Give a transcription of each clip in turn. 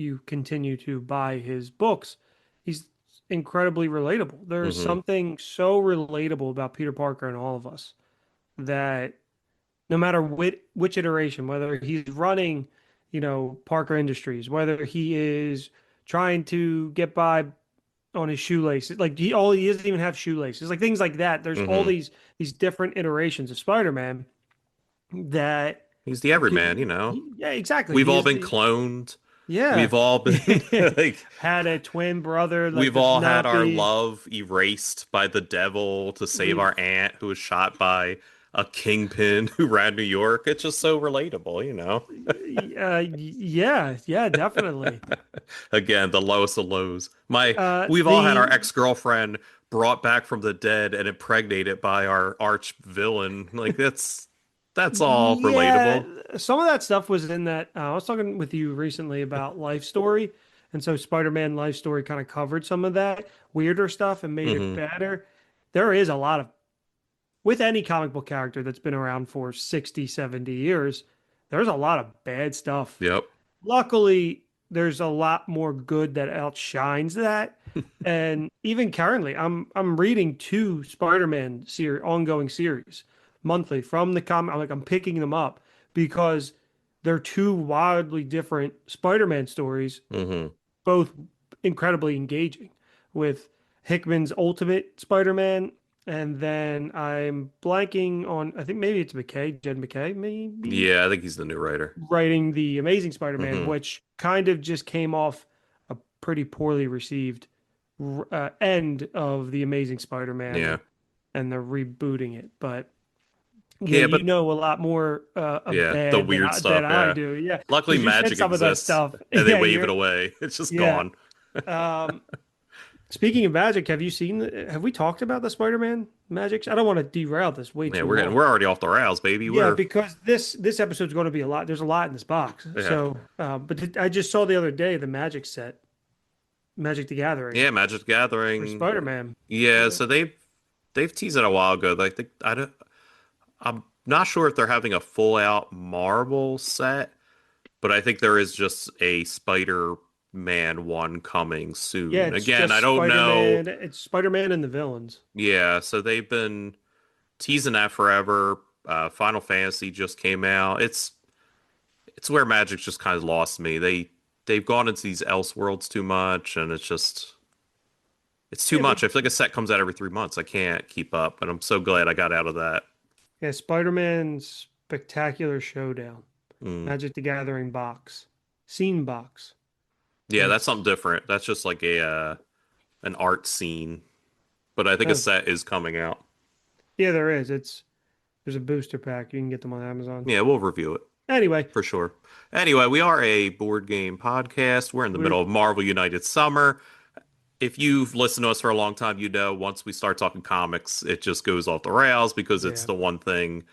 you continue to buy his books, he's incredibly relatable. There's something so relatable about Peter Parker and all of us that no matter which iteration, whether he's running, Parker Industries, whether he is trying to get by on his shoelaces, like he doesn't even have shoelaces, like things like that. There's all these different iterations of Spider-Man that he's the everyman, yeah, exactly. We've all been cloned. Yeah. We've all been like had a twin brother. We've all had our love erased by the devil to save our aunt who was shot by a kingpin who ran New York. It's just so relatable, Yeah, definitely. Again, the lowest of lows. We've all had our ex-girlfriend brought back from the dead and impregnated by our arch villain. Like that's all relatable. Some of that stuff was in that. I was talking with you recently about Life Story, and so Spider-Man Life Story kind of covered some of that weirder stuff and made it better. There is a lot of, with any comic book character that's been around for 60, 70 years, there's a lot of bad stuff. Yep. Luckily, there's a lot more good that outshines that. And even currently, I'm reading 2 Spider-Man ongoing series monthly from the comic. I'm picking them up because they're 2 wildly different Spider-Man stories, both incredibly engaging, with Hickman's Ultimate Spider-Man, and then I'm blanking on, I think maybe it's Jed McKay, maybe. Yeah, I think he's the new writer. Writing the Amazing Spider-Man, which kind of just came off a pretty poorly received end of the Amazing Spider-Man. Yeah. And they're rebooting it, but but you know a lot more of the weird stuff than I do. Yeah. Luckily, magic some exists, of that stuff, and they wave it away. It's just gone. Speaking of magic, have we talked about the Spider-Man magic? I don't want to derail this way too long. We're already off the rails, baby. Because this episode's going to be a lot. There's a lot in this box. Yeah. So, but I just saw the other day the Magic set, Magic the Gathering. Yeah, Magic the Gathering for Spider-Man. Yeah, so they've teased it a while ago. Like I'm not sure if they're having a full-out Marvel set, but I think there is just a Spider-Man one coming soon. Yeah, again, I don't know. It's Spider-Man and the villains. Yeah, so they've been teasing that forever. Final Fantasy just came out. It's where Magic's just kind of lost me. They've gone into these Elseworlds too much, and it's too much. I feel like a set comes out every 3 months. I can't keep up, and I'm so glad I got out of that. Yeah, Spider-Man's Spectacular Showdown, Magic the Gathering box, scene box. Yeah, that's something different. That's just like an art scene, but I think a set is coming out. Yeah, there is. There's a booster pack. You can get them on Amazon. Yeah, we'll review it. Anyway. For sure. Anyway, we are a board game podcast. We're in the middle of Marvel United Summer. If you've listened to us for a long time, once we start talking comics, it just goes off the rails because it's the one thing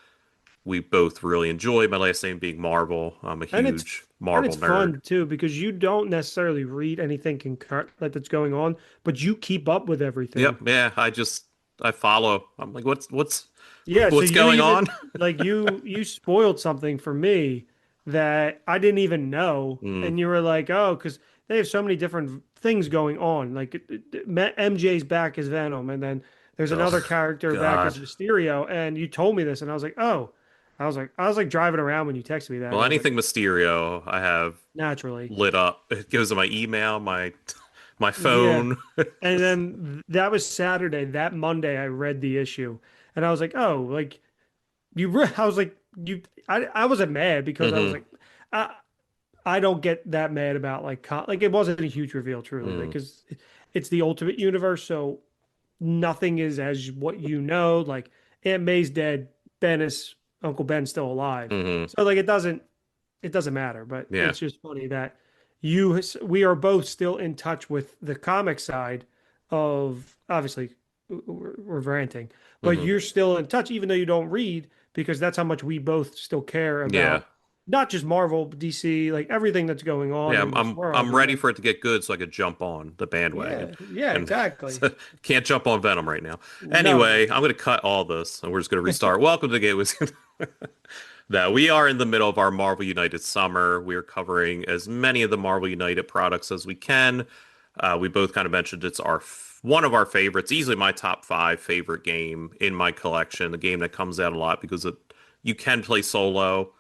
we both really enjoy. My last name being Marvel. I'm a huge Marvel nerd. It's fun, too, because you don't necessarily read anything concurrent that's going on, but you keep up with everything. Yep, yeah. I follow. I'm like, what's so going on? Like, you spoiled something for me that I didn't even know, and you were like, oh, because they have so many different things going on. Like MJ's back as Venom, and then there's another character back as Mysterio, and you told me this, and I was like, oh. I was like driving around when you texted me that. Well, anything Mysterio, I have naturally lit up. It goes to my email, my phone. Yeah. And then that was Saturday. That Monday, I read the issue, and I was like, oh, like I was like, I wasn't mad because I was like, I don't get that mad about like it wasn't a huge reveal truly because it's the Ultimate Universe, so nothing is as what you know. Like Aunt May's dead, Uncle Ben's still alive, so like it doesn't matter. But it's just funny that we are both still in touch with the comic side of, obviously we're ranting, but you're still in touch even though you don't read, because that's how much we both still care about not just Marvel, DC, like everything that's going on. Yeah, I'm ready for it to get good so I could jump on the bandwagon. Yeah, exactly. Can't jump on Venom right now. Anyway, I'm going to cut all this and we're just going to restart. Welcome to the Gateway. Now, we are in the middle of our Marvel United summer. We are covering as many of the Marvel United products as we can. We both kind of mentioned it's one of our favorites, easily my top 5 favorite game in my collection. The game that comes out a lot because you can play solo.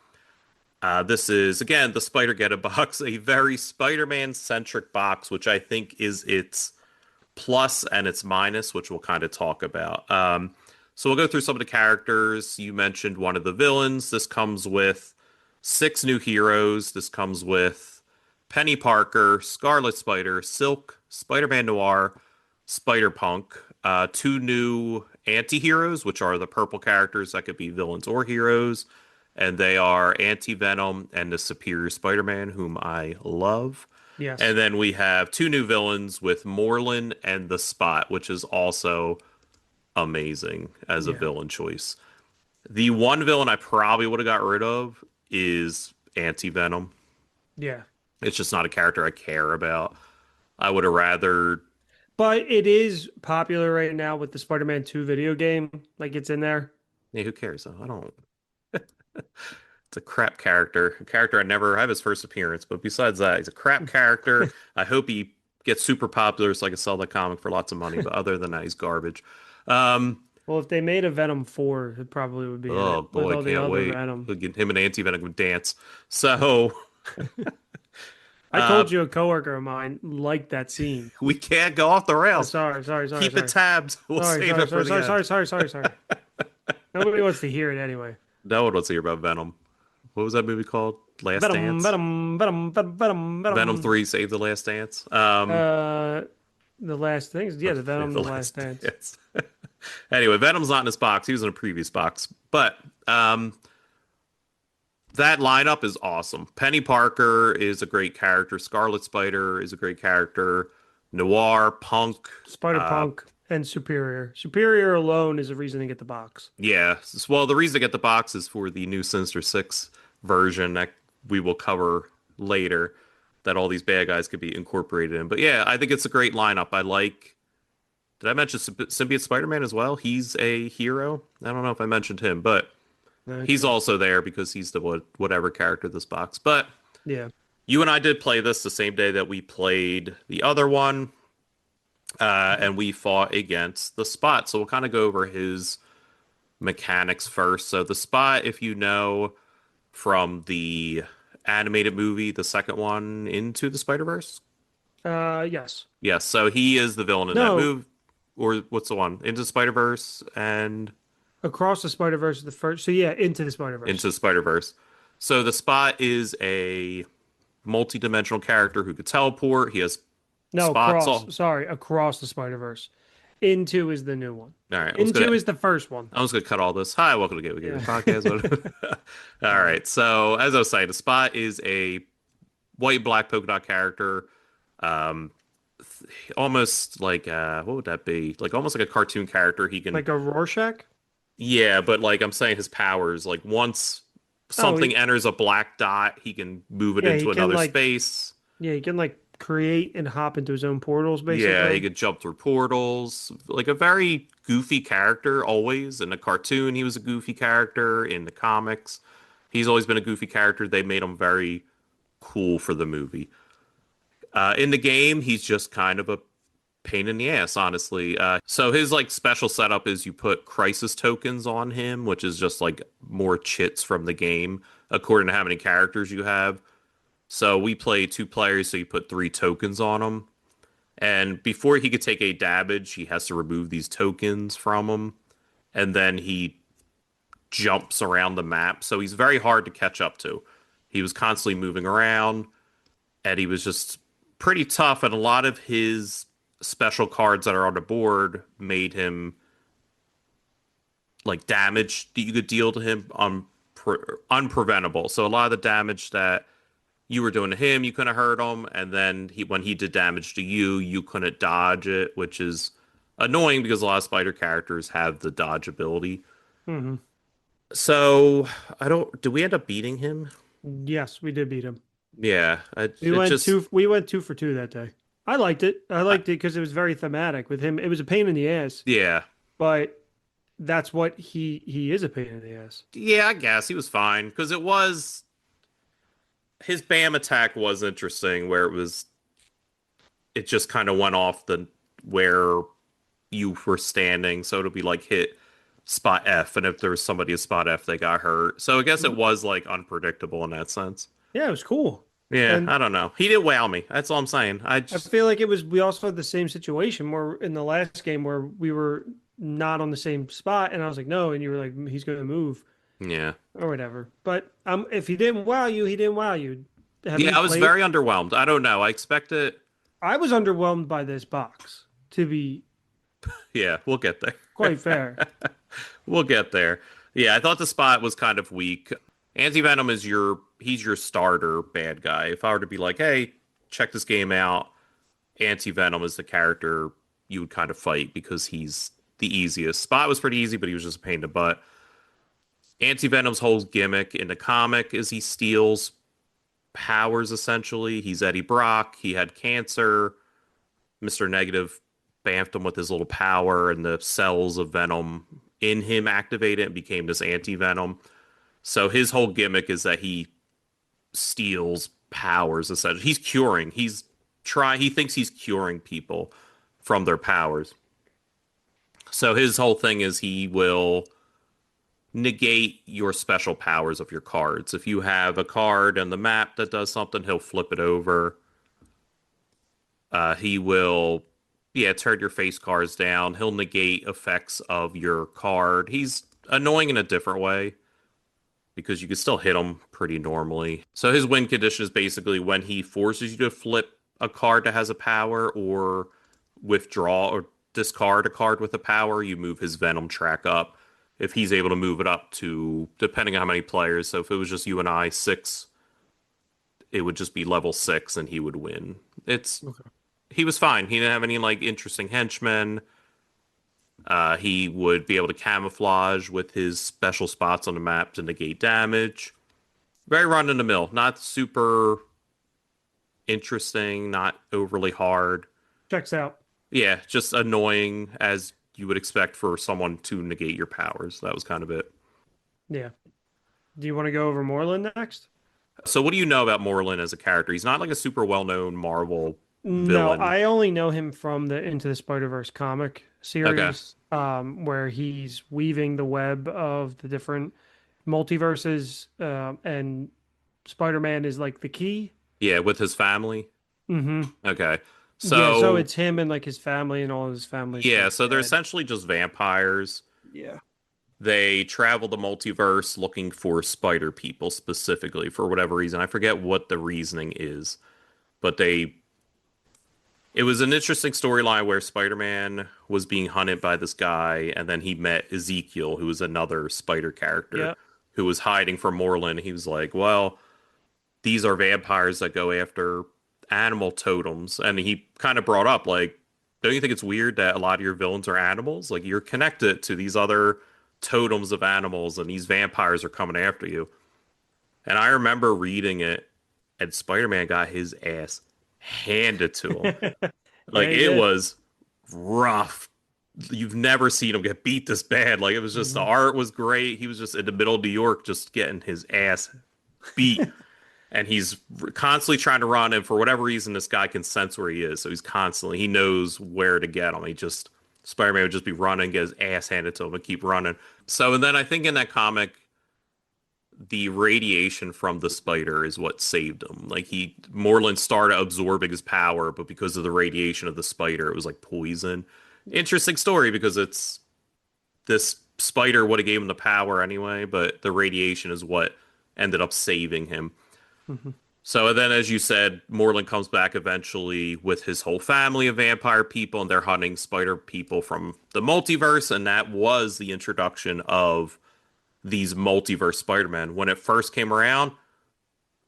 This is, again, the Spider-Geddon box, a very Spider-Man centric box, which I think is its plus and its minus, which we'll kind of talk about. So we'll go through some of the characters. You mentioned one of the villains. This comes with 6 new heroes. This comes with Penny Parker, Scarlet Spider, Silk, Spider-Man Noir, Spider-Punk, 2 new anti-heroes, which are the purple characters that could be villains or heroes. And they are Anti-Venom and the Superior Spider-Man, whom I love. Yes. And then we have 2 new villains with Morlun and the Spot, which is also amazing as a villain choice. The one villain I probably would have got rid of is Anti-Venom. Yeah. It's just not a character I care about. I would have rather... But it is popular right now with the Spider-Man 2 video game. Like, it's in there. Yeah, who cares, though? I don't... It's a crap character. A character I never have his first appearance, but besides that, he's a crap character. I hope he gets super popular so I can sell that comic for lots of money, but other than that, he's garbage. Well, if they made a Venom 4, it probably would be oh boy, can't wait. Him and Anti-Venom would dance. So I told you a coworker of mine liked that scene. We can't go off the rails. Sorry. Keep it tabs. We'll save it for the end. Sorry. Nobody wants to hear it anyway. No one wants to hear about Venom. What was that movie called? Last Dance? Venom 3 Save the Last Dance. The last things. Yeah, the Venom, the last dance. Anyway, Venom's not in this box. He was in a previous box. But that lineup is awesome. Penny Parker is a great character. Scarlet Spider is a great character. Noir, Punk. Spider-Punk. And Superior. Superior alone is a reason to get the box. Yeah. Well, the reason to get the box is for the new Sinister Six version that we will cover later, that all these bad guys could be incorporated in. But yeah, I think it's a great lineup. Did I mention Symbiote Spider-Man as well? He's a hero. I don't know if I mentioned him, but he's also there because he's the whatever character this box. But yeah, you and I did play this the same day that we played the other one. And we fought against the Spot. So we'll kind of go over his mechanics first. So the Spot, if you know from the animated movie, the second one, Into the Spider-Verse? Yes. Yes, so he is the villain in that movie. Or what's the one? Into the Spider-Verse and... Across the Spider-Verse is the first. So yeah, Into the Spider-Verse. Into the Spider-Verse. So the Spot is a multi-dimensional character who could teleport. He has across the Spider-Verse. Into is the new one. All right. Into is the first one. I was going to cut all this. Hi, welcome to Gateway Gaming Podcast. All right. So, as I was saying, the Spot is a white, black polka dot character. Almost like, what would that be? Like, almost like a cartoon character. He can... Like a Rorschach? Yeah, but like I'm saying, his powers, like once something enters a black dot, he can move it into another space. Yeah, he can like create and hop into his own portals, basically. Yeah, he could jump through portals. Like a very goofy character, always. In the cartoon, he was a goofy character. In the comics, he's always been a goofy character. They made him very cool for the movie. In the game, he's just kind of a pain in the ass, honestly. So his like special setup is you put crisis tokens on him, which is just like more chits from the game, according to how many characters you have. So we play 2 players, so you put 3 tokens on him. And before he could take a damage, he has to remove these tokens from him. And then he jumps around the map. So he's very hard to catch up to. He was constantly moving around. And he was just pretty tough. And a lot of his special cards that are on the board made him like damage that you could deal to him unpreventable. So a lot of the damage that you were doing to him, you couldn't hurt him, and then when he did damage to you, you couldn't dodge it, which is annoying because a lot of Spider characters have the dodge ability. Mm-hmm. So did we end up beating him? Yes, we did beat him. Yeah, we went 2 for 2 that day. I liked it. I liked it because it was very thematic with him. It was a pain in the ass. Yeah, but that's what he is a pain in the ass. Yeah, I guess he was fine because his BAM attack was interesting, where it just kind of went off the where you were standing, so it'll be like hit spot F, and if there was somebody at spot F, they got hurt. So I guess it was like unpredictable in that sense. Yeah, it was cool. Yeah, And I don't know. He didn't wow me. That's all I'm saying. I feel like we also had the same situation where in the last game where we were not on the same spot, and I was like, no, and you were like, he's going to move. Yeah. Or whatever. But if he didn't wow you, he didn't wow you. I was very underwhelmed. I don't know. I expected. I was underwhelmed by this box, to be Yeah, we'll get there. quite fair. We'll get there. Yeah, I thought the spot was kind of weak. Anti-Venom is he's your starter bad guy. If I were to be like, hey, check this game out, Anti-Venom is the character you would kind of fight because he's the easiest. Spot was pretty easy, but he was just a pain in the butt. Anti-Venom's whole gimmick in the comic is he steals powers, essentially. He's Eddie Brock. He had cancer. Mr. Negative bamfed him with his little power, and the cells of Venom in him activated and became this anti-Venom. So his whole gimmick is that he steals powers, essentially. He's curing. He thinks he's curing people from their powers. So his whole thing is he will negate your special powers of your cards. If you have a card on the map that does something, he'll flip it over. He will, turn your face cards down. He'll negate effects of your card. He's annoying in a different way because you can still hit him pretty normally. So his win condition is basically when he forces you to flip a card that has a power or withdraw or discard a card with a power, you move his Venom track up. If he's able to move it up to, depending on how many players, so if it was just you and I, 6, it would just be level 6 and he would win. He was fine. He didn't have any like interesting henchmen. He would be able to camouflage with his special spots on the map to negate damage. Very run in the mill. Not super interesting, not overly hard. Checks out. Yeah, just annoying as you would expect for someone to negate your powers. That was kind of it. Yeah. Do you want to go over Moreland next? So what do you know about Moreland as a character? He's not like a super well-known Marvel villain. No, I only know him from the Into the Spider-Verse comic series, where he's weaving the web of the different multiverses, and Spider-Man is like the key. Yeah, with his family. Mm-hmm. Okay. So it's him and like his family and all his family. Yeah, so they're essentially just vampires. Yeah. They travel the multiverse looking for spider people specifically for whatever reason. I forget what the reasoning is, but it was an interesting storyline where Spider-Man was being hunted by this guy, and then he met Ezekiel, who was another spider character who was hiding from Moreland. He was like, well, these are vampires that go after animal totems. And he kind of brought up, like, don't you think it's weird that a lot of your villains are animals? Like, you're connected to these other totems of animals, and these vampires are coming after you. And I remember reading it, and Spider-Man got his ass handed to him. Like, it was rough. You've never seen him get beat this bad. Like, it was just, the art was great. He was just in the middle of New York just getting his ass beat. And he's constantly trying to run, and for whatever reason, this guy can sense where he is. So he knows where to get him. Spider-Man would just be running, get his ass handed to him, and keep running. So, and then I think in that comic, the radiation from the spider is what saved him. Like, Moreland started absorbing his power, but because of the radiation of the spider, it was like poison. Interesting story, because this spider would have gave him the power anyway, but the radiation is what ended up saving him. Mm-hmm. So then, as you said, Moreland comes back eventually with his whole family of vampire people, and they're hunting spider people from the multiverse, and that was the introduction of these multiverse Spider-Man. When it first came around,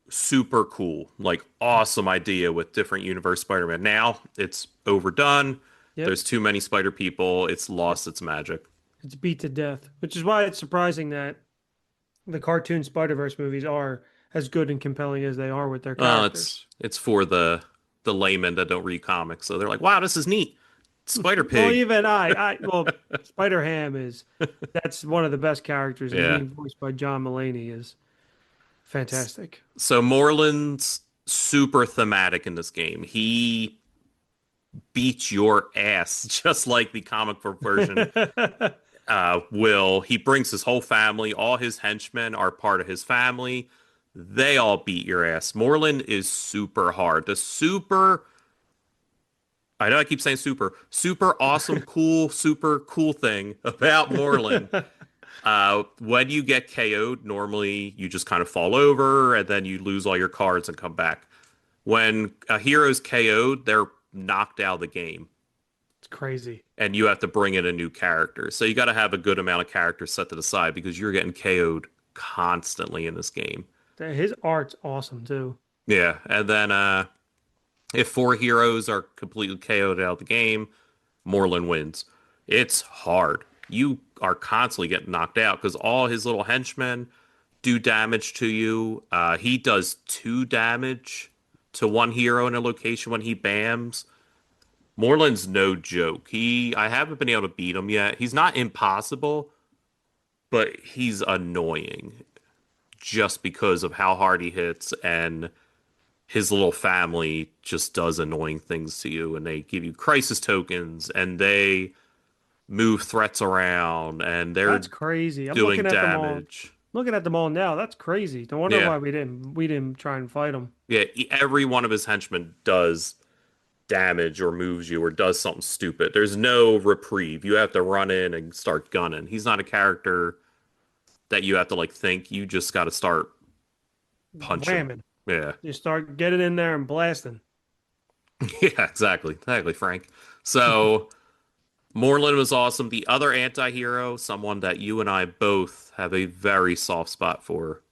super cool, like awesome idea with different universe Spider-Man. Now it's overdone. Yep. There's too many spider people. It's lost its magic. It's beat to death, which is why it's surprising that the cartoon Spider-Verse movies are as good and compelling as they are with their characters. It's for the laymen that don't read comics, so they're like, wow, this is neat. Spider Pig. Well, even well, Spider Ham that's one of the best characters, and being voiced by John Mulaney is fantastic. So Moreland's super thematic in this game. He beats your ass just like the comic book version will. He brings his whole family. All his henchmen are part of his family. They all beat your ass. Moreland is super hard. I know I keep saying super awesome, super cool thing about Moreland. When you get KO'd, normally you just kind of fall over and then you lose all your cards and come back. When a hero's KO'd, they're knocked out of the game. It's crazy. And you have to bring in a new character. So you got to have a good amount of characters set to the side because you're getting KO'd constantly in this game. His art's awesome too. Yeah, and then if 4 heroes are completely KO'd out of the game, Moreland wins. It's hard. You are constantly getting knocked out because all his little henchmen do damage to you. He does 2 damage to one hero in a location when he bams. Moreland's no joke. I haven't been able to beat him yet. He's not impossible, but he's annoying just because of how hard he hits, and his little family just does annoying things to you, and they give you crisis tokens, and they move threats around, and that's crazy. I'm doing damage. Looking at them all now, that's crazy. No wonder why we didn't try and fight them. Yeah, every one of his henchmen does damage or moves you or does something stupid. There's no reprieve. You have to run in and start gunning. He's not a character that you have to think. You just got to start punching. Whamming. Yeah. You start getting in there and blasting. Yeah, exactly, Frank. So Moreland was awesome. The other anti-hero, someone that you and I both have a very soft spot for,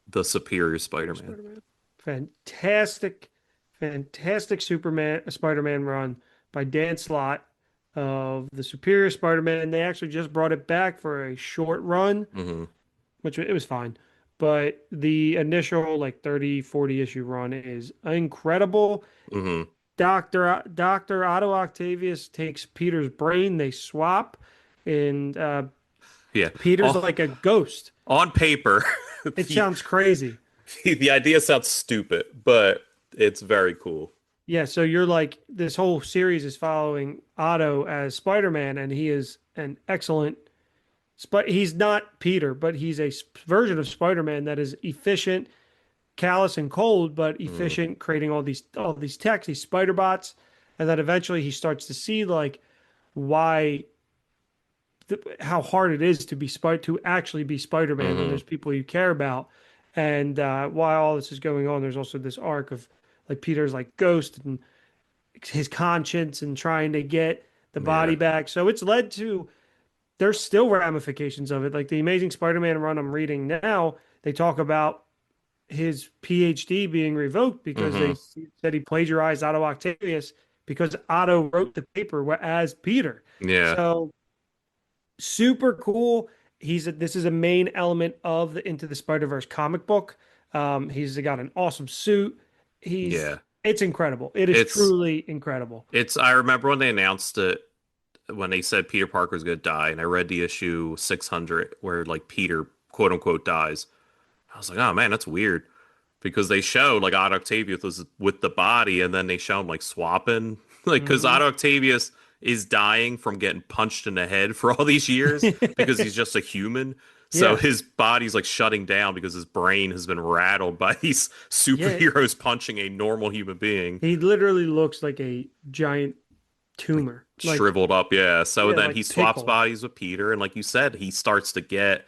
the Superior Spider-Man. Fantastic Spider-Man run by Dan Slott of the Superior Spider-Man. They actually just brought it back for a short run, which it was fine. But the initial 30, 40 issue run is incredible. Dr. Otto Octavius takes Peter's brain. They swap, and Peter's like a ghost. On paper, it sounds crazy. The idea sounds stupid, but it's very cool. Yeah, so you're this whole series is following Otto as Spider-Man, and he is an excellent. He's not Peter, but he's a version of Spider-Man that is efficient, callous and cold, but efficient, creating all these techs, these spider bots, and then eventually he starts to see how hard it is to actually be Spider-Man when there's people you care about, and while all this is going on, there's also this arc of Peter's ghost and his conscience and trying to get the body back. So it's led to. There's still ramifications of it. The Amazing Spider-Man run I'm reading now, they talk about his PhD being revoked because they said he plagiarized Otto Octavius because Otto wrote the paper as Peter. Yeah. So super cool. This is a main element of the Into the Spider-Verse comic book. He's got an awesome suit. It's incredible. It's truly incredible. I remember when they announced it, when they said Peter Parker's going to die, and I read the issue 600 where Peter quote unquote dies. I was like, oh man, that's weird, because they showed Otto Octavius was with the body, and then they show him swapping, because Otto Octavius is dying from getting punched in the head for all these years because he's just a human. So his body's shutting down because his brain has been rattled by these superheroes punching a normal human being. He literally looks like a giant tumor, shriveled up. So then he swaps bodies with Peter, and like you said, he starts to get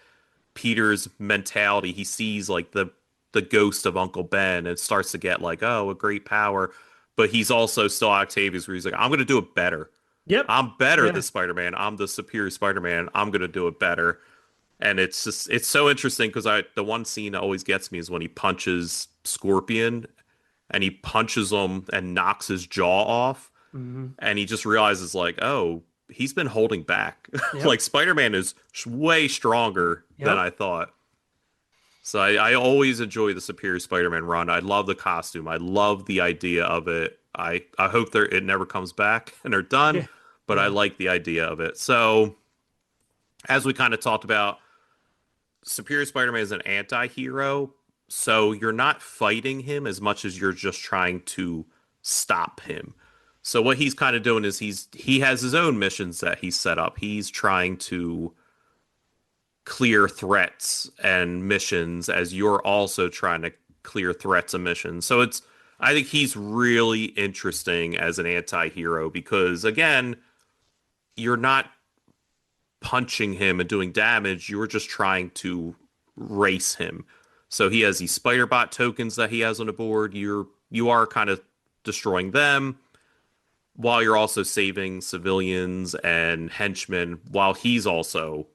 Peter's mentality. He sees the ghost of Uncle Ben and starts to get a great power, but he's also still Octavius, where he's I'm going to do it better. I'm better than Spider-Man. I'm the Superior Spider-Man. I'm going to do it better. And it's so interesting because the one scene that always gets me is when he punches Scorpion, and he punches him and knocks his jaw off. And he just realizes oh, he's been holding back. Spider-Man is way stronger than I thought. So I always enjoy the Superior Spider-Man run. I love the costume. I love the idea of it. I hope it never comes back and they're done. but I like the idea of it. So, as we kind of talked about, Superior Spider-Man is an anti-hero, so you're not fighting him as much as you're just trying to stop him. So what he's kind of doing is he has his own missions that he's set up. He's trying to clear threats and missions as you're also trying to clear threats and missions. So I think he's really interesting as an anti-hero because again, you're not punching him and doing damage, you're just trying to race him. So he has these spider bot tokens that he has on the board. You are kind of destroying them while you're also saving civilians and henchmen while he's also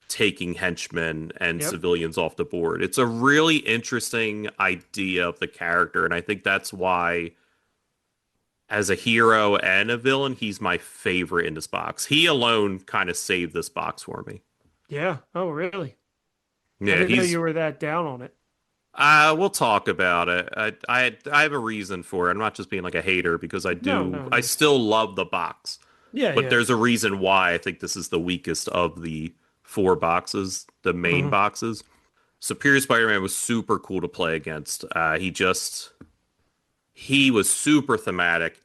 taking henchmen and civilians off the board. It's a really interesting idea of the character, and I think that's why as a hero and a villain, he's my favorite in this box. He alone kind of saved this box for me. Yeah. Oh, really? Yeah, I didn't know you were that down on it. We'll talk about it. I have a reason for it. I'm not just being like a hater because I do. No. I still love the box. Yeah, but there's a reason why I think this is the weakest of the 4 boxes, the main boxes. Superior Spider-Man was super cool to play against. He was super thematic.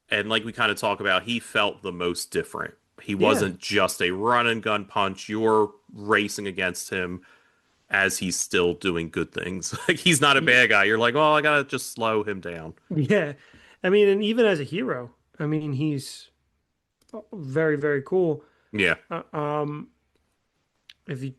And like we kind of talk about, he felt the most different. He wasn't just a run and gun punch. You're racing against him as he's still doing good things. Like he's not a bad guy. You're like, oh, I gotta just slow him down. Yeah. I mean, and even as a hero, I mean, he's very, very cool. Yeah. Do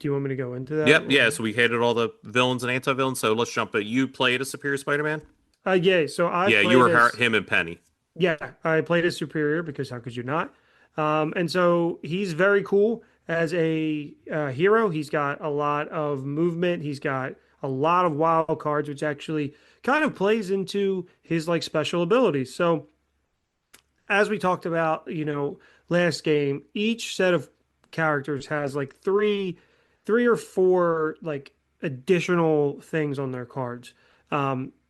you want me to go into that? Yep. Yeah. So we hated all the villains and anti-villains. So let's jump in. You played as Superior Spider-Man? Yeah. So you were him and Penny. Yeah, I played as Superior because how could you not? And so he's very cool as a hero. He's got a lot of movement. He's got a lot of wild cards, which actually kind of plays into his like special abilities. So as we talked about, last game, each set of characters has like three or four like additional things on their cards.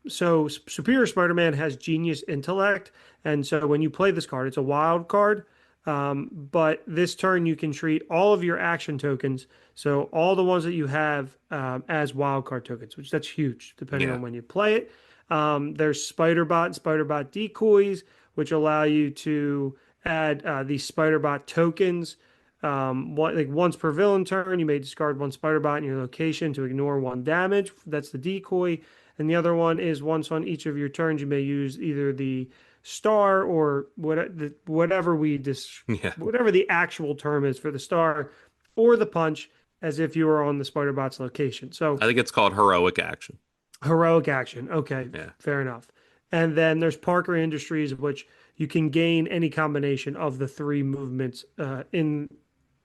So Superior Spider-Man has Genius Intellect, and so when you play this card, it's a wild card. But this turn you can treat all of your action tokens, so all the ones that you have as wild card tokens, which that's huge depending on when you play it. There's Spider-Bot and Spider-Bot decoys, which allow you to add these Spider-Bot tokens. Once per villain turn, you may discard one Spider-Bot in your location to ignore 1 damage. That's the decoy. And the other one is once on each of your turns, you may use either the star or whatever the actual term is for the star, or the punch, as if you were on the Spider-Bot's location. So I think it's called heroic action. Heroic action. Okay, fair enough. And then there's Parker Industries, which you can gain any combination of the 3 movements on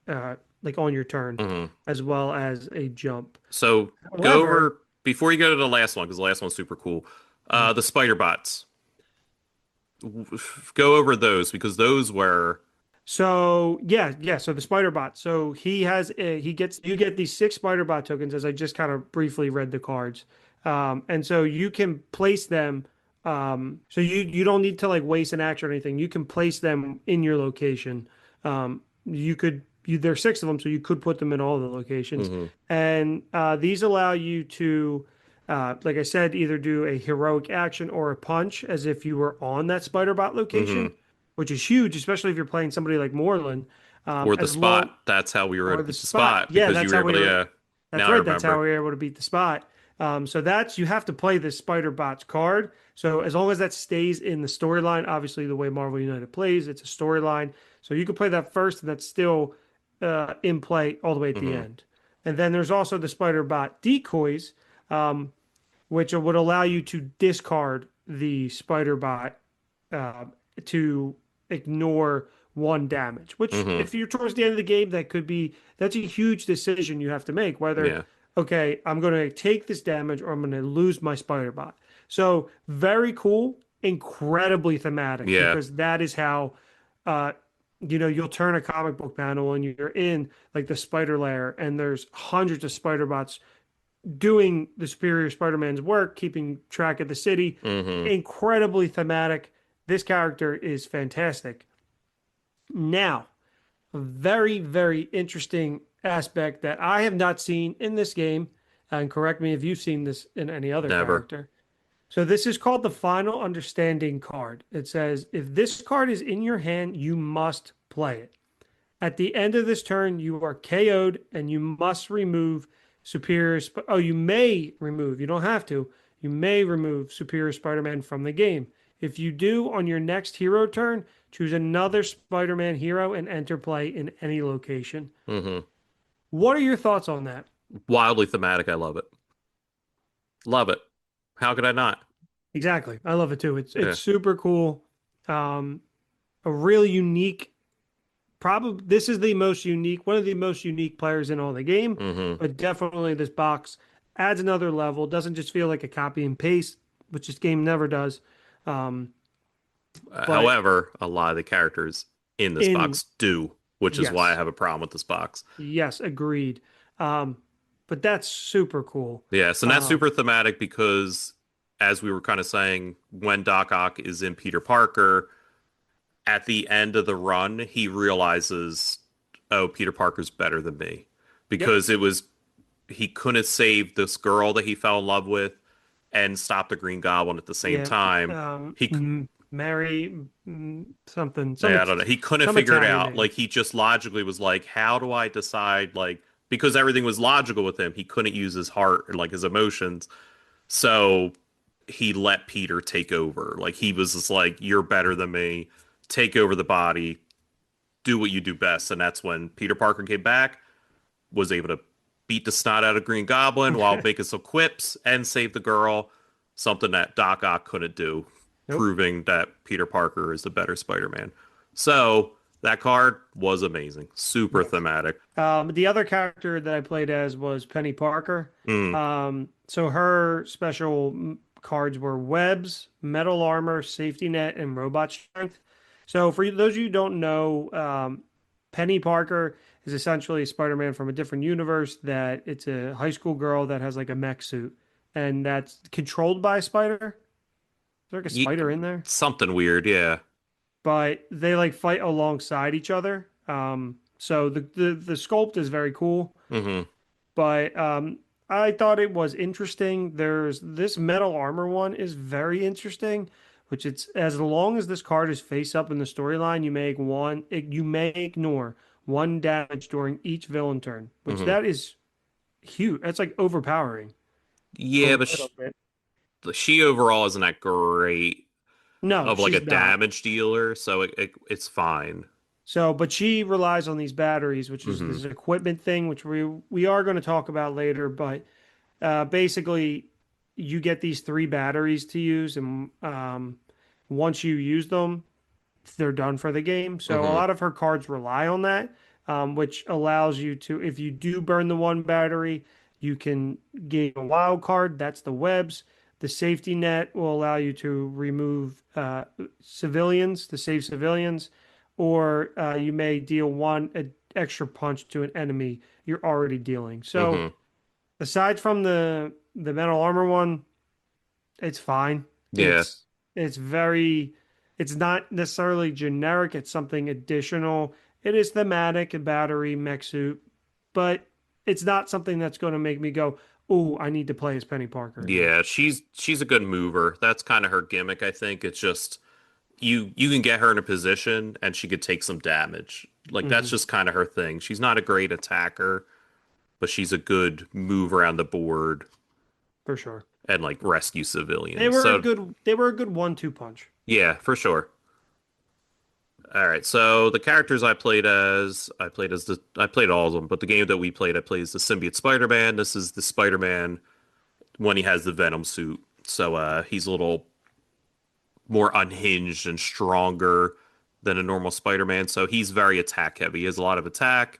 your turn, as well as a jump. So go over. Before you go to the last one, because the last one's super cool, the Spider Bots. Go over those because those were. So So the Spider Bot. So you get these 6 Spider Bot tokens, as I just kind of briefly read the cards, and so you can place them. So you don't need to like waste an action or anything. You can place them in your location. There's 6 of them, so you could put them in all the locations. And these allow you to, like I said, either do a heroic action or a punch as if you were on that Spider-Bot location, which is huge, especially if you're playing somebody like Moreland. Or the spot. That's how we were able to beat the spot. Yeah, because you were able to. That's right. That's how we were able to beat the spot. So you have to play this Spider-Bot's card. So as long as that stays in the storyline, obviously the way Marvel United plays, it's a storyline. So you can play that first, and that's still in play all the way at the end. And then there's also the Spider-Bot decoys, which would allow you to discard the Spider-Bot to ignore 1 damage, which if you're towards the end of the game, that's a huge decision you have to make, whether, okay, I'm going to take this damage or I'm going to lose my Spider-Bot. So very cool, incredibly thematic, because that is how, you'll turn a comic book panel and you're in like the spider lair and there's hundreds of spider bots doing the Superior Spider-Man's work, keeping track of the city. Incredibly thematic. This character is fantastic. Now, a very, very interesting aspect that I have not seen in this game, and correct me if you've seen this in any other Never. character. So this is called the Final Understanding card. It says, if this card is in your hand, you must play it. At the end of this turn, you are KO'd and you must remove you may remove, you don't have to, you may remove Superior Spider-Man from the game. If you do, on your next hero turn, choose another Spider-Man hero and enter play in any location. Mm-hmm. What are your thoughts on that? Wildly thematic. I love it. Love it. How could I not? Exactly. I love it too. It's super cool. A really unique, probably this is the most unique, one of the most unique players in all the game, but definitely this box adds another level. Doesn't just feel like a copy and paste, which this game never does. However, a lot of the characters in this box do, which is why I have a problem with this box. Yes, agreed. But that's super cool. Yes, and that's super thematic because, as we were kind of saying, when Doc Ock is in Peter Parker, at the end of the run, he realizes, oh, Peter Parker's better than me. Because he couldn't save this girl that he fell in love with and stop the Green Goblin at the same time. Mary something. I don't know. He couldn't figure it out. Like, he just logically was like, how do I decide? Like, because everything was logical with him, he couldn't use his heart and like his emotions. So he let Peter take over. Like, he was just like, you're better than me. Take over the body. Do what you do best. And that's when Peter Parker came back, was able to beat the snot out of Green Goblin while making some quips and save the girl. Something that Doc Ock couldn't do. Proving that Peter Parker is the better Spider-Man. So that card was amazing. Super thematic. The other character that I played as was Penny Parker. So her special cards were webs, metal armor, safety net, and robot strength. So for those of you who don't know, Penny Parker is essentially Spider-Man from a different universe. That it's a high school girl that has like a mech suit, and that's controlled by a spider. There's like a spider in there. Something weird, yeah. But they like fight alongside each other. So the sculpt is very cool. But I thought it was interesting. There's this metal armor one is very interesting, which it's as long as this card is face up in the storyline, you may ignore 1 damage during each villain turn, which that is huge. That's like overpowering. Yeah, but she overall isn't that great of like a damage dealer, so it's fine. So, but she relies on these batteries, which is this equipment thing, which we are going to talk about later. But basically, you get these 3 batteries to use, and once you use them, they're done for the game. So a lot of her cards rely on that, which allows you to, if you do burn the 1 battery, you can gain a wild card. That's the webs. The safety net will allow you to remove civilians, to save civilians, or you may deal 1 extra punch to an enemy you're already dealing. So aside from the metal armor one, it's fine. Yeah. It's not necessarily generic. It's something additional. It is thematic, a battery, mech suit, but it's not something that's going to make me go, oh, I need to play as Penny Parker. Yeah, she's a good mover. That's kind of her gimmick, I think. It's just you can get her in a position and she could take some damage. Like that's just kind of her thing. She's not a great attacker, but she's a good move around the board. For sure. And like rescue civilians. They were a good 1-2 punch. Yeah, for sure. All right, so the characters I played all of them, but the game that we played, I played as the symbiote Spider-Man. This is the Spider-Man when he has the Venom suit. So he's a little more unhinged and stronger than a normal Spider-Man. So he's very attack heavy. He has a lot of attack.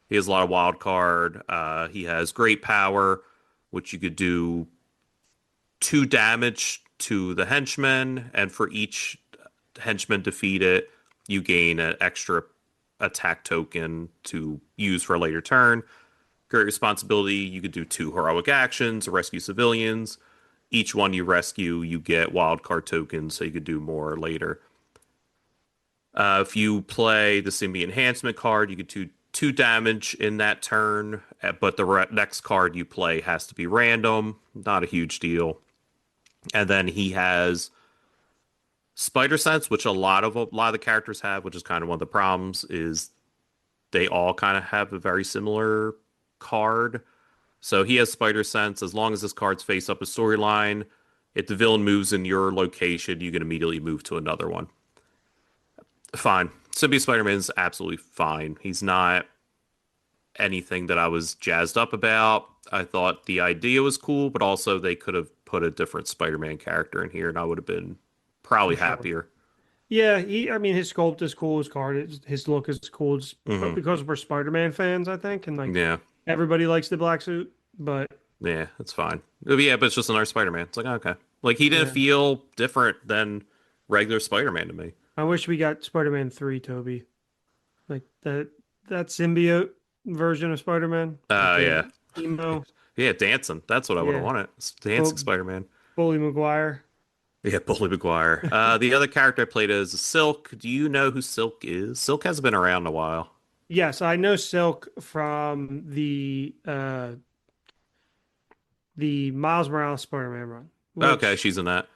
He has a lot of wild card. He has great power, which you could do 2 damage to the henchman, and for each henchman defeated, you gain an extra attack token to use for a later turn. Great responsibility. You could do 2 heroic actions, rescue civilians. Each one you rescue, you get wildcard tokens, so you could do more later. If you play the symbiote enhancement card, you get two damage in that turn, but the next card you play has to be random. Not a huge deal. And then he has Spider Sense, which a lot of the characters have, which is kind of one of the problems, is they all kind of have a very similar card. So he has Spider Sense. As long as this card's face up a storyline, if the villain moves in your location, you can immediately move to another one. Fine. Symbiote Spider-Man's absolutely fine. He's not anything that I was jazzed up about. I thought the idea was cool, but also they could have put a different Spider-Man character in here, and I would have been probably happier. Yeah, I mean, his sculpt is cool. His card, his look is cool. It's because we're Spider-Man fans, I think, and like everybody likes the black suit. But yeah, it's fine. Yeah, but it's just another Spider-Man. It's like okay, like he didn't feel different than regular Spider-Man to me. I wish we got Spider-Man 3, Toby. Like that symbiote version of Spider-Man. Yeah. Emo. Yeah, dancing. That's what I would have wanted. Dancing Spider-Man. Bully Maguire. Yeah, Bully Maguire. The other character I played is Silk. Do you know who Silk is? Silk hasn't been around in a while. Yes, I know Silk from the Miles Morales Spider-Man run. Okay, she's in that.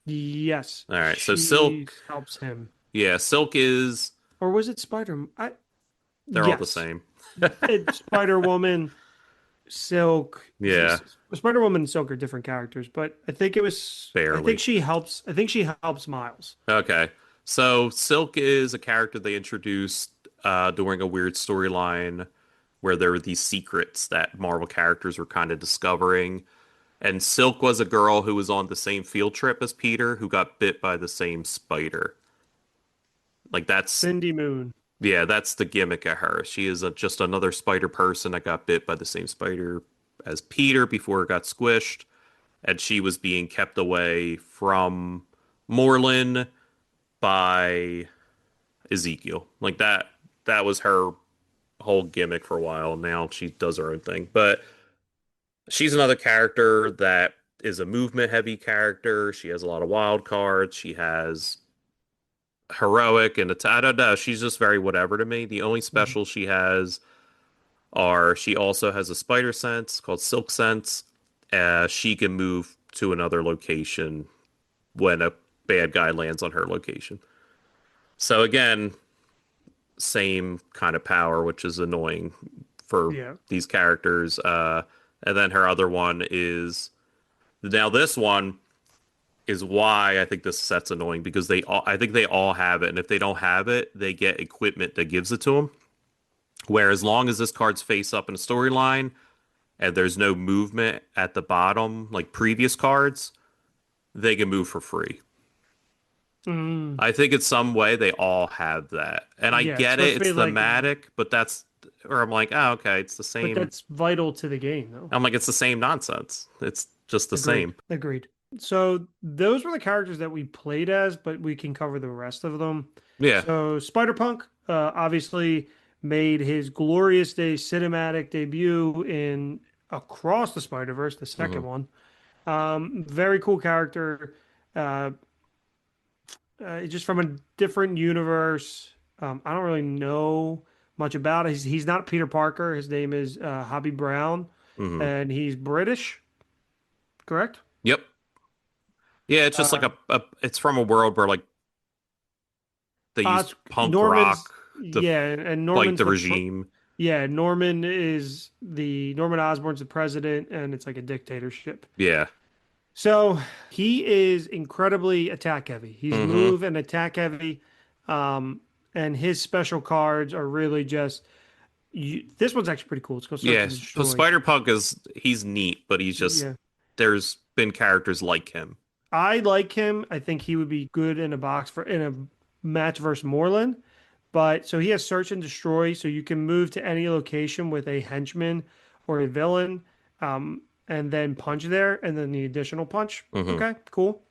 Yes. All right, so Silk helps him. Yeah, Silk is... Or was it Spider... They're all the same. It's Spider-Woman, Silk. Yeah. Spider-Woman and Silk are different characters, but I think it was... Barely. I think she helps Miles. Okay. So Silk is a character they introduced during a weird storyline where there were these secrets that Marvel characters were kind of discovering. And Silk was a girl who was on the same field trip as Peter, who got bit by the same spider. Like that's Cindy Moon. Yeah, that's the gimmick of her. She is just another spider person that got bit by the same spider as Peter before it got squished, and she was being kept away from Moreland by Ezekiel. Like that was her whole gimmick for a while. Now she does her own thing. But she's another character that is a movement heavy character. She has a lot of wild cards. She has heroic and I don't know. She's just very whatever to me. The only special she has are she also has a spider sense called Silk Sense. She can move to another location when a bad guy lands on her location. So again, same kind of power, which is annoying for these characters. And then her other one is now this one is why I think this set's annoying because I think they all have it, and if they don't have it, they get equipment that gives it to them. Where as long as this card's face up in a storyline and there's no movement at the bottom like previous cards, they can move for free. I think in some way they all have that, and I get it. It's thematic, but I'm like, oh, okay, it's the same. But that's vital to the game, though. I'm like, it's the same nonsense. It's just the same. Agreed. So those were the characters that we played as, but we can cover the rest of them. Yeah. So Spider-Punk obviously made his glorious day cinematic debut in Across the Spider-Verse, the second one. Very cool character. Just from a different universe. I don't really know much about it. He's not Peter Parker. His name is Hobby Brown, and he's British. Correct? Yep. Yeah, it's just like it's from a world where like they use punk rock. And Norman's like the regime. Norman Osborn's the president, and it's like a dictatorship. Yeah. So he is incredibly attack heavy. He's move and attack heavy, and his special cards are really just. This one's actually pretty cool. It's called so Spider-Punk he's neat, but he's just there's been characters like him. I like him. I think he would be good in a match versus Moreland. But so he has search and destroy, so you can move to any location with a henchman or a villain, and then punch there, and then the additional punch. Okay, cool.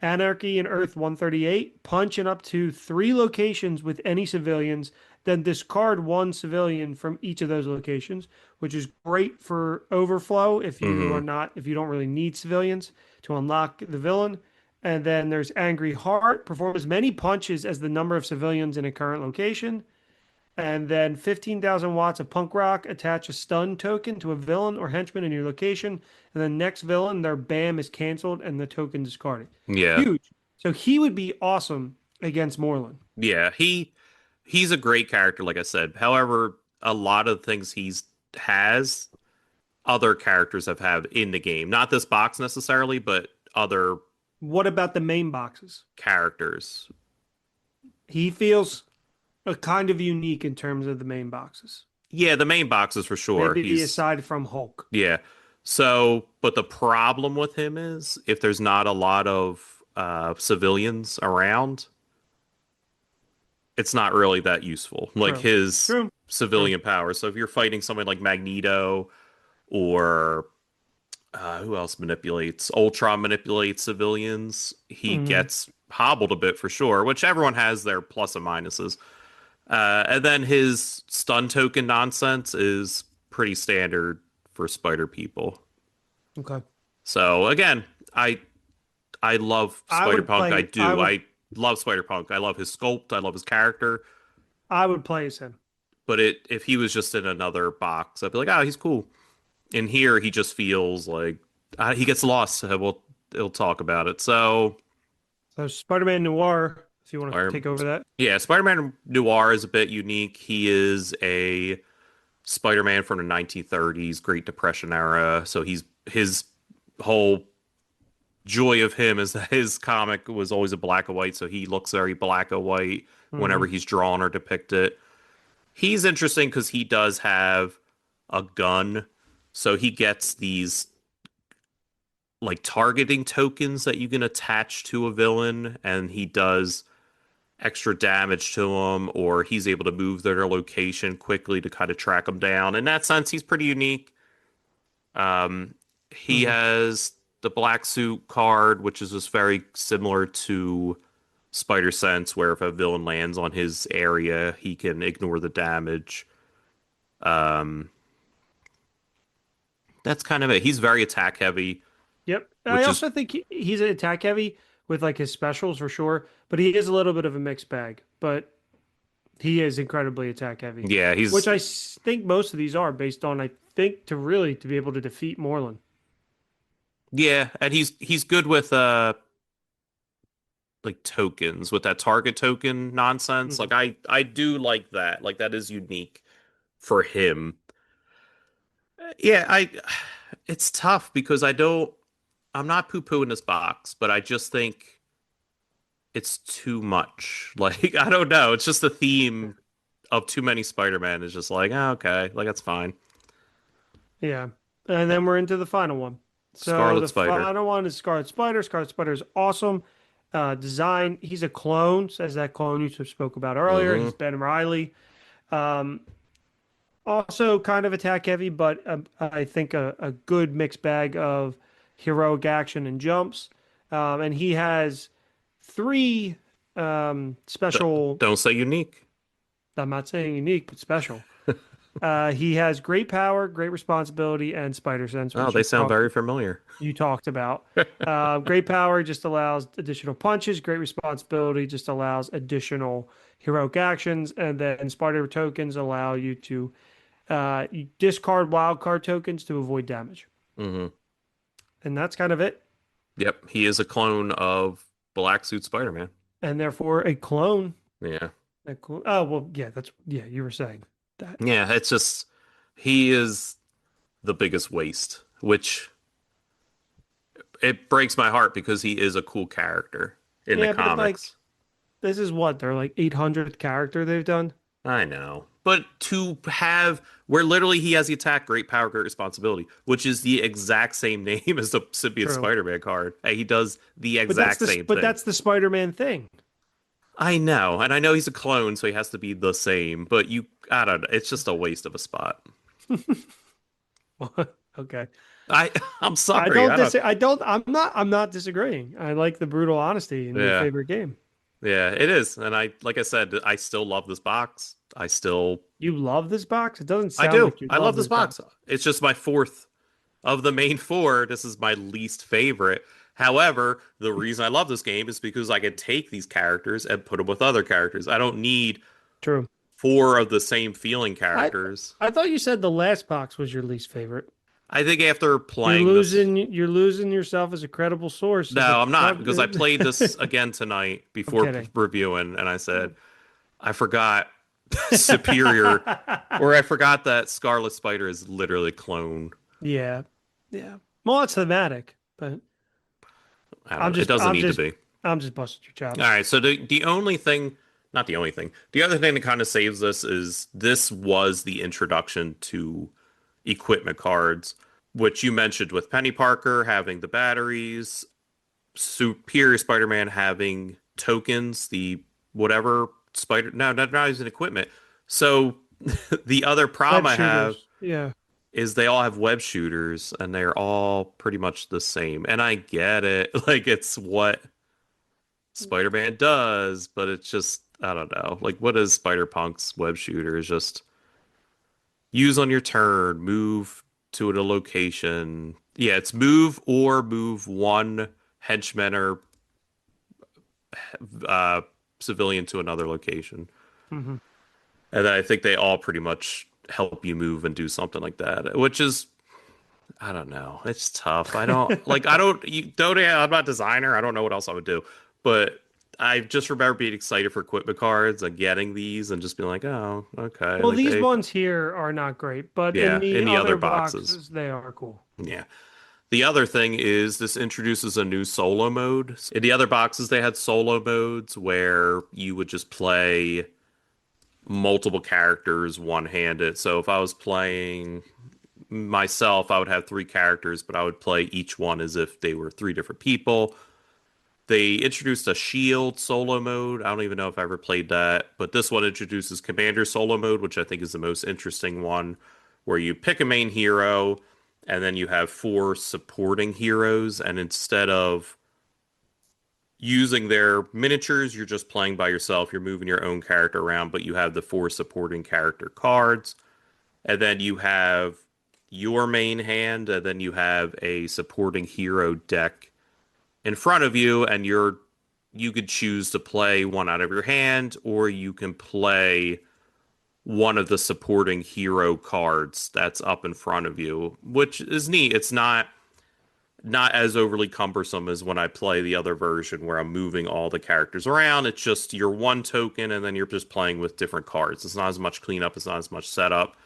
Anarchy in Earth 138, punch in up to 3 locations with any civilians, then discard 1 civilian from each of those locations, which is great for overflow if you don't really need civilians to unlock the villain. And then there's Angry Heart. Perform as many punches as the number of civilians in a current location. And then 15,000 watts of punk rock. Attach a stun token to a villain or henchman in your location. And the next villain, their BAM is canceled and the token discarded. Yeah. Huge. So he would be awesome against Moreland. Yeah, he's a great character, like I said. However, a lot of things has other characters have had in the game. Not this box necessarily, but other What about the main boxes? characters. He feels a kind of unique in terms of the main boxes. Yeah, the main boxes for sure. Maybe aside from Hulk. Yeah. So, but the problem with him is if there's not a lot of civilians around, it's not really that useful. Like his civilian power. So if you're fighting someone like Magneto or who else manipulates? Ultron manipulates civilians. He gets hobbled a bit for sure, which everyone has their plus and minuses. And then his stun token nonsense is pretty standard for spider people. Okay. So again, I love Spider-Punk. I love Spider-Punk. I love his sculpt. I love his character. I would play as him. But if he was just in another box, I'd be like, oh, he's cool. In here, he just feels like he gets lost. We'll talk about it. So Spider-Man Noir, if you want to take over that. Yeah, Spider-Man Noir is a bit unique. He is a Spider-Man from the 1930s, Great Depression era. So his whole joy of him is that his comic was always a black and white, so he looks very black and white whenever he's drawn or depicted. He's interesting because he does have a gun, so he gets these like targeting tokens that you can attach to a villain, and he does extra damage to them, or he's able to move their location quickly to kind of track them down. In that sense, he's pretty unique. He has the Black Suit card, which is just very similar to Spider Sense, where if a villain lands on his area, he can ignore the damage. That's kind of it. He's very attack heavy. Yep. I also think he's an attack heavy with like his specials for sure, but he is a little bit of a mixed bag. But he is incredibly attack heavy. Yeah, which I think most of these are based on, I think, to be able to defeat Moreland. Yeah, and he's good with like tokens, with that target token nonsense. Like I do like that. Like that is unique for him. Yeah, it's tough because I'm not poo-pooing this box, but I just think it's too much. Like, I don't know. It's just the theme of too many Spider-Man is just like, oh, okay, like that's fine. Yeah. And then we're into the final one. So Scarlet Spider. The final one is Scarlet Spider. Scarlet Spider is awesome. Design. He's a clone, as that clone you spoke about earlier. He's Ben Reilly. Also kind of attack heavy, but I think a good mixed bag of heroic action and jumps. And he has 3 special... Don't say unique. I'm not saying unique, but special. He has great power, great responsibility, and spider sense. Oh, they sound very familiar. You talked about. Great power just allows additional punches. Great responsibility just allows additional heroic actions. And then spider tokens allow you to you discard wild card tokens to avoid damage. And that's kind of it. Yep, he is a clone of Black Suit Spider-Man. And therefore a clone. Yeah. Oh, well, yeah, you were saying that. Yeah, it's just, he is the biggest waste, which it breaks my heart because he is a cool character in the comics. Like, this is what, their like 800th character they've done? I know. But to have, where literally he has the attack, great power, great responsibility, which is the exact same name as the Symbiote Spider-Man card. He does the exact same thing. But that's the Spider-Man thing. I know. And I know he's a clone, so he has to be the same. But I don't know. It's just a waste of a spot. Okay. I'm sorry. I'm not disagreeing. I like the brutal honesty in your favorite game. Yeah, it is. And like I said, I still love this box. You love this box? It doesn't sound I do. like you I love this box. It's just my 4th of the main 4. This is my least favorite. However, the reason I love this game is because I can take these characters and put them with other characters. I don't need True. 4 of the same feeling I characters. I thought you said the last box was your least favorite. I think after You're playing this, losing you're losing yourself as a credible source of no, a I'm not, because I played this again tonight I'm before kidding. reviewing, and I said I forgot Superior, or I forgot that Scarlet Spider is literally a clone. Yeah. Yeah. Well, it's thematic, but I don't know. It doesn't need to be. I'm just busting your chops. All right, so the only thing, not the only thing, the other thing that kind of saves this was the introduction to equipment cards, which you mentioned with Penny Parker having the batteries, Superior Spider-Man having tokens, the whatever spider, no, not using equipment. So the other problem I have is they all have web shooters and they're all pretty much the same. And I get it, like it's what Spider-Man does, but it's just, I don't know. Like, what is Spider-Punk's web shooter? Is just use on your turn, move to a location. Yeah, it's move or move one henchman or civilian to another location. Mm-hmm. And then I think they all pretty much help you move and do something like that, which is, I don't know. It's tough. I don't like, I'm not a designer. I don't know what else I would do, but I just remember being excited for equipment cards and getting these and just being like, oh, okay. Well, like these ones here are not great, but yeah, in the other boxes, they are cool. Yeah. The other thing is this introduces a new solo mode. In the other boxes, they had solo modes where you would just play multiple characters one-handed. So if I was playing myself, I would have 3 characters, but I would play each one as if they were 3 different people. They introduced a shield solo mode. I don't even know if I ever played that, but this one introduces commander solo mode, which I think is the most interesting one, where you pick a main hero and then you have 4 supporting heroes, and instead of using their miniatures, you're just playing by yourself. You're moving your own character around, but you have the 4 supporting character cards. And then you have your main hand, and then you have a supporting hero deck in front of you, and you could choose to play one out of your hand, or you can play one of the supporting hero cards that's up in front of you, which is neat. It's not as overly cumbersome as when I play the other version where I'm moving all the characters around. It's just your one token and then you're just playing with different cards. It's not as much cleanup, it's not as much setup.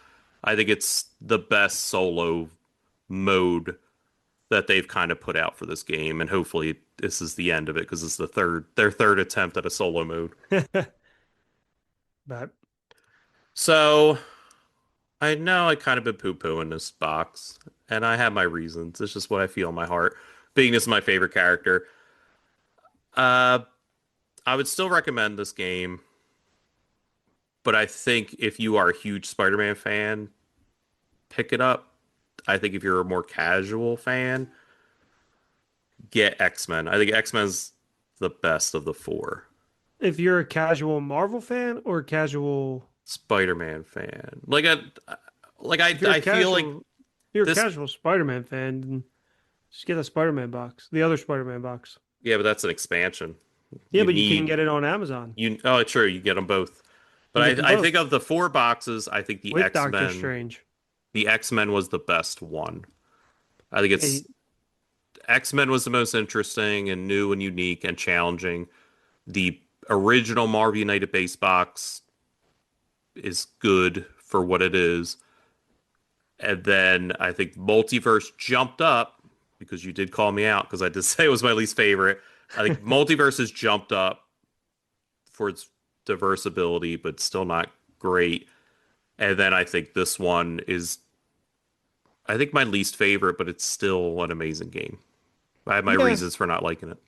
I think it's the best solo mode that they've kind of put out for this game, and hopefully this is the end of it because it's their third attempt at a solo mode. But so I know I kind of been poo-pooing this box, and I have my reasons. It's just what I feel in my heart. Being this is my favorite character. I would still recommend this game, but I think if you are a huge Spider-Man fan, pick it up. I think if you're a more casual fan, get X-Men. I think X-Men's the best of the 4. If you're a casual Marvel fan or a casual Spider-Man fan, I feel like if you're a casual Spider-Man fan, then just get a Spider-Man box, the other Spider-Man box. Yeah, but that's an expansion. Yeah, but you can get it on Amazon. True, you get them both. But I think of the 4 boxes, I think the with X-Men, Doctor Strange, the X-Men was the best one. I think X-Men was the most interesting and new and unique and challenging. The original Marvel United base box is good for what it is. And then I think Multiverse jumped up, because you did call me out because I did say it was my least favorite. I think Multiverse has jumped up for its diversability, but still not great. And then I think this one is, I think, my least favorite, but it's still an amazing game. I have my reasons for not liking it.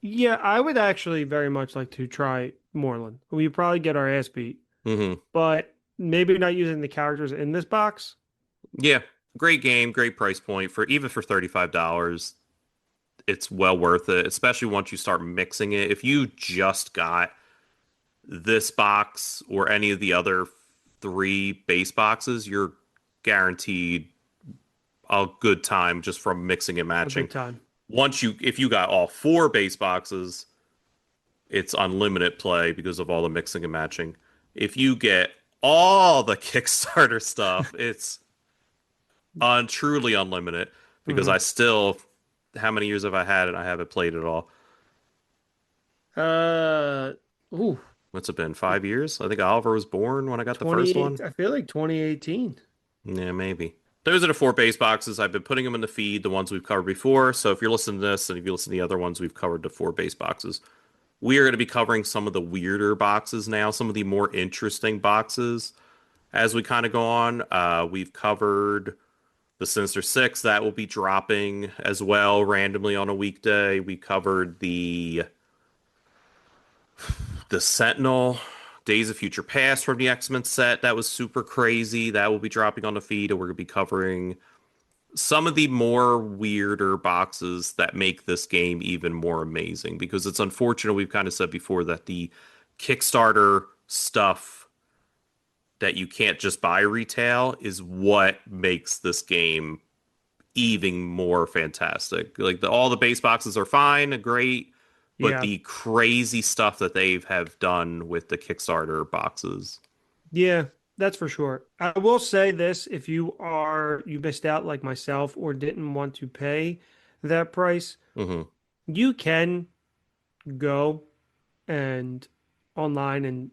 Yeah, I would actually very much like to try Moreland. We probably get our ass beat, but maybe not using the characters in this box. Yeah, great game, great price point for $35. It's well worth it, especially once you start mixing it. If you just got this box or any of the other 3 base boxes, you're guaranteed a good time just from mixing and matching. A good time. if you got all 4 base boxes, it's unlimited play because of all the mixing and matching. If you get all the Kickstarter stuff, it's truly unlimited because Mhm. I still, how many years have I had it? I haven't played it all. Uh, ooh, What's it been? 5 years? I think Oliver was born when I got the first 28. one. I feel like 2018. Yeah, maybe. Those are the 4 base boxes. I've been putting them in the feed, the ones we've covered before. So if you're listening to this and if you listen to the other ones, we've covered the 4 base boxes. We are going to be covering some of the weirder boxes now, some of the more interesting boxes as we kind of go on. We've covered the Sinister Six that will be dropping as well randomly on a weekday. We covered the Sentinel Days of Future Past from the X-Men set. That was super crazy. That will be dropping on the feed, and we're going to be covering some of the more weirder boxes that make this game even more amazing because it's unfortunate we've kind of said before that the Kickstarter stuff that you can't just buy retail is what makes this game even more fantastic. Like all the base boxes are fine and great, but Yeah. the crazy stuff that they have done with the Kickstarter boxes. Yeah, that's for sure. I will say this, if you missed out like myself or didn't want to pay that price, Hmm. you can go and online and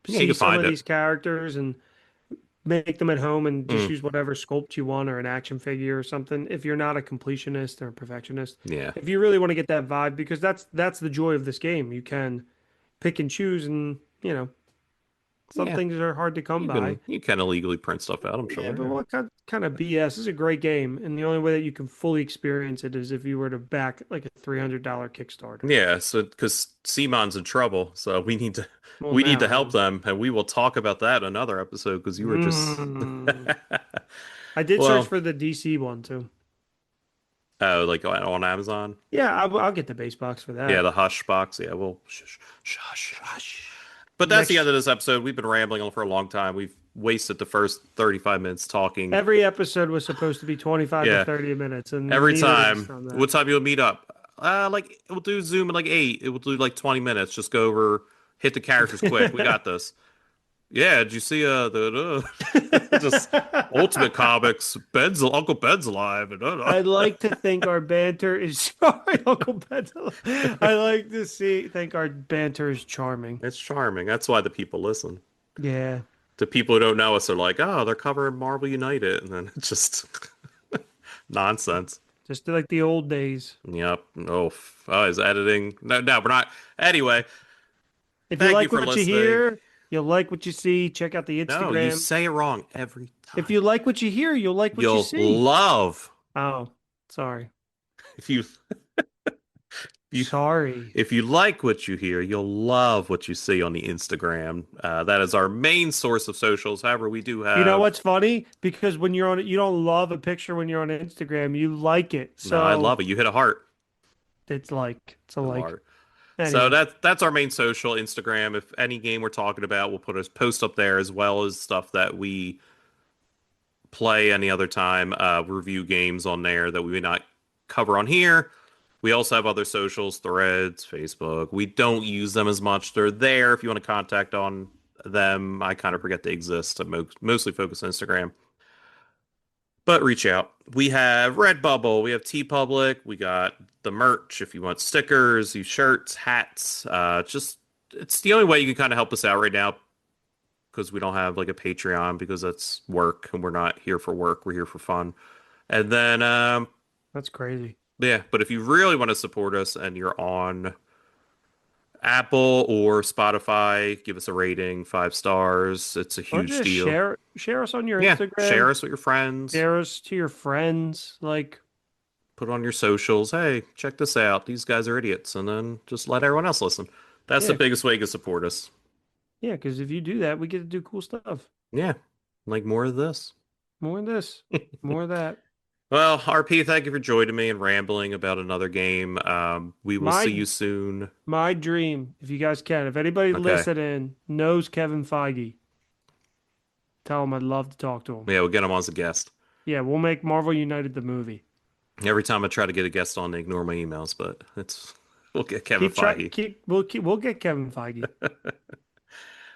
Yeah, you see can some find of it. these characters and make them at home and just Mm, use whatever sculpt you want or an action figure or something if you're not a completionist or a perfectionist. yeah. If you really want to get that vibe, because that's the joy of this game. You can pick and choose and, some Yeah. things are hard to come by. You can illegally print stuff out, I'm Yeah, sure. but Yeah. what kind of BS? This is a great game, and the only way that you can fully experience it is if you were to back like a $300 Kickstarter. Yeah, so because CMON's in trouble, so Well, we need to now help it is. them, and we will talk about that in another episode because you were just I did search well, for the DC one too. oh, like on Amazon. Yeah, I'll get the base box for Yeah, that. the Hush box. Yeah, well, shush. But that's the end Next, of this episode. We've been rambling on for a long time. We've wasted the first 35 minutes talking. every episode was supposed to be 25 to Yeah, 30 minutes, and every neither of us time. done that. What time you'll meet up? Like we'll do Zoom at like 8. It will do like 20 minutes. Just go over, hit the characters quick. We got this. Yeah, did you see the just Ultimate Comics? Uncle Ben's alive, and I'd like to think our banter is sorry, Uncle Ben. I like to think our banter is charming. it's charming. That's why the people listen. Yeah, The people who don't know us are like, oh, they're covering Marvel United, and then it's just nonsense. just like the old days. Yep. Oh, is editing? No, no, we're not. Anyway, If you thank you like for what you listening. hear, you'll like what you see. Check out the No, you Instagram. say it wrong every If time. you like what you hear, you'll like what you You'll see. love Oh, sorry. if you you Sorry. if you like what you hear, you'll love what you see on the Instagram. That is our main source of socials. However, we do You know have. what's funny? Because when you're on it, you don't love a picture when you're on Instagram. You like it. No, I So love it. You hit a heart. it's a Little like. heart. So Anyway, that's our main social Instagram. If any game we're talking about, we'll put a post up there as well as stuff that we play any other time. Review games on there that we may not cover on here. We also have other socials, Threads, Facebook. We don't use them as much. They're there if you want to contact on them. I kind of forget they exist. I mostly focus on Instagram. But reach out. We have Redbubble, we have TeePublic, we got the merch if you want stickers, you shirts, hats. Just it's the only way you can kind of help us out right now because we don't have like a Patreon because that's work and we're not here for work. We're here for fun. And then that's crazy. yeah, but if you really want to support us and you're on Apple or Spotify, give us a rating, 5 stars. It's a Or huge just deal. share us on your Yeah, Instagram. share us with your friends. Share us to your friends. Like, Put on your socials. Hey, check this out. These guys are idiots. And then just let everyone else listen. That's the yeah, biggest way you can support us. yeah. Because if you do that, we get to do cool stuff. Yeah, like more of this. More of this, more of that. Well, RP, thank you for joining me and rambling about another game. We will see My you soon. my dream, if you guys can, if anybody Okay. listening knows Kevin Feige, tell him I'd love to talk to him. Yeah, we'll get him on as a guest. Yeah, we'll make Marvel United the movie. Every time I try to get a guest on, they ignore my emails, but we'll get Kevin Feige. We'll get Kevin Feige.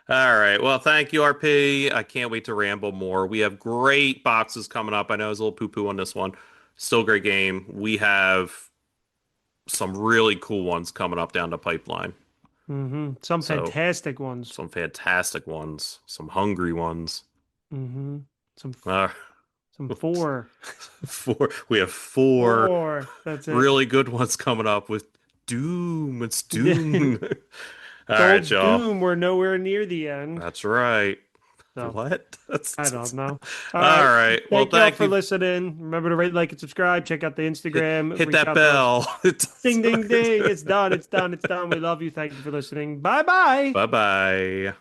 All right. Well, thank you, RP. I can't wait to ramble more. We have great boxes coming up. I know it's a little poo-poo on this one. Still a great game. We have some really cool ones coming up down the pipeline. Some fantastic ones. Some fantastic ones. Some hungry ones. Some 4. 4. We have 4. That's it. Really good ones coming up with Doom. It's Doom. All right, y'all. Doom, we're nowhere near the end. That's right. So, what? I don't know. All right. Well, thank you for listening. Remember to rate, like, and subscribe. Check out the Instagram. Hit that bell. Ding, ding, ding. It's done. It's done. It's done. We love you. Thank you for listening. Bye-bye. Bye-bye.